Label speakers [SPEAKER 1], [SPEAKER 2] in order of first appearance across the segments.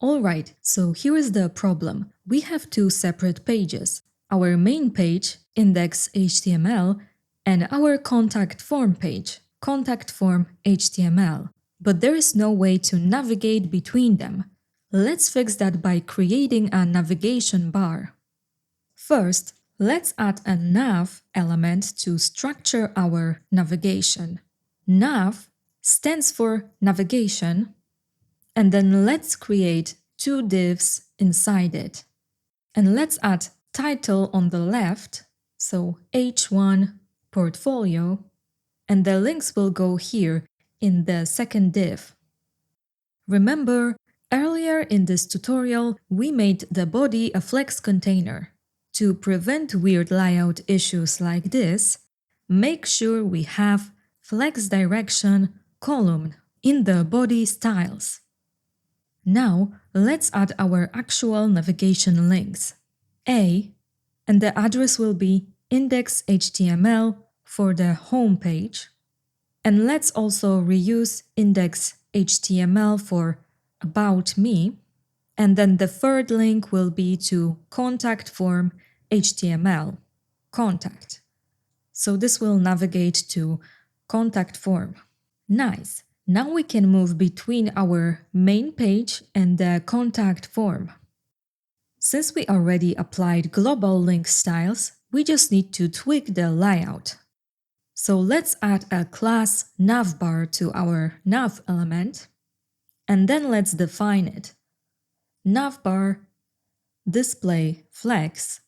[SPEAKER 1] Alright, so here is the problem. We have two separate pages. Our main page, index.html, and our contact form page, contact form HTML. But there is no way to navigate between them. Let's fix that by creating a navigation bar. First, let's add a nav element to structure our navigation. Nav stands for navigation, and then let's create two divs inside it. And let's add title on the left, so H1 portfolio, and the links will go here in the second div. Remember, earlier in this tutorial, we made the body a flex container. To prevent weird layout issues like this, make sure we have flex direction column in the body styles. Now, let's add our actual navigation links. A, and the address will be index.html for the home page. And let's also reuse index.html for about me. And then the third link will be to contact form HTML, contact. So this will navigate to contact form. Nice. Now we can move between our main page and the contact form. Since we already applied global link styles, we just need to tweak the layout. So let's add a class navbar to our nav element, and then let's define it. Navbar display flex,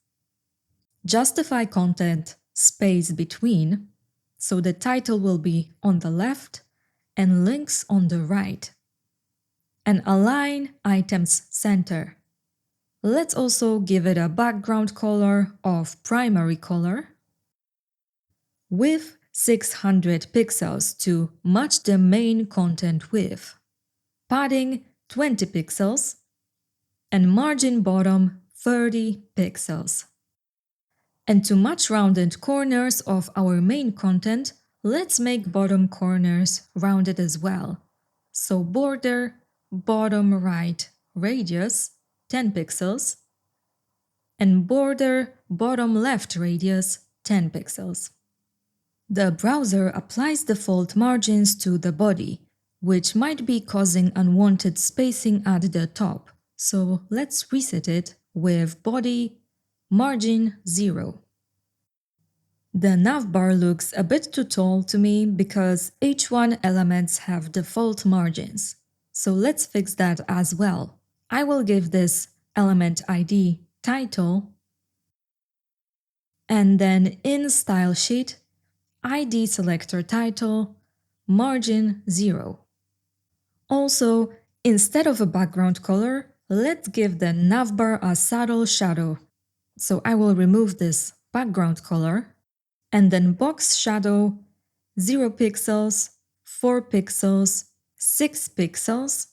[SPEAKER 1] justify content space between, so the title will be on the left and links on the right. And align items center. Let's also give it a background color of primary color. Width 600 pixels to match the main content width. Padding 20 pixels. And margin bottom 30 pixels. And to match rounded corners of our main content, let's make bottom corners rounded as well. So border, bottom right radius 10 pixels, and border, bottom left radius 10 pixels. The browser applies default margins to the body, which might be causing unwanted spacing at the top. So let's reset it with body margin 0. The navbar looks a bit too tall to me because H1 elements have default margins. So let's fix that as well. I will give this element ID title, and then in style sheet, ID selector title, margin 0. Also, instead of a background color, let's give the navbar a subtle shadow. So I will remove this background color, and then box shadow 0 pixels, 4 pixels, 6 pixels,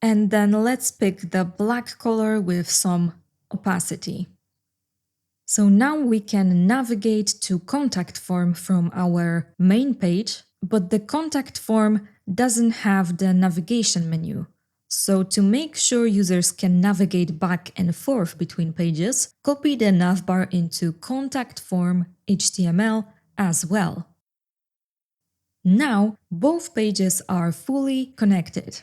[SPEAKER 1] and then let's pick the black color with some opacity. So now we can navigate to contact form from our main page, but the contact form doesn't have the navigation menu. So to make sure users can navigate back and forth between pages, copy the navbar into contact form HTML as well. Now both pages are fully connected.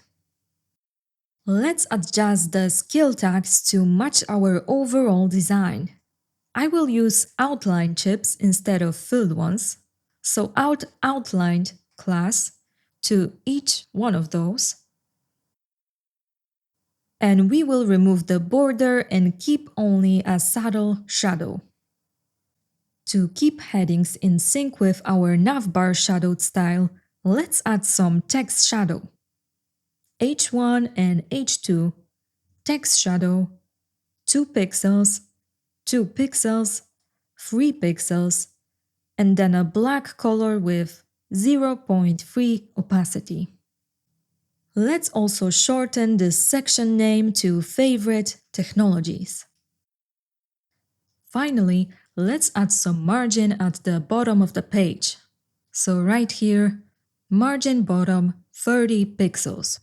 [SPEAKER 1] Let's adjust the skill tags to match our overall design. I will use outline chips instead of filled ones, so add outlined class to each one of those. And we will remove the border and keep only a subtle shadow. To keep headings in sync with our navbar shadowed style, let's add some text shadow. H1 and H2, text shadow, 2 pixels, 2 pixels, 3 pixels, and then a black color with 0.3 opacity. Let's also shorten this section name to Favorite Technologies. Finally, let's add some margin at the bottom of the page. So right here, margin bottom 30 pixels.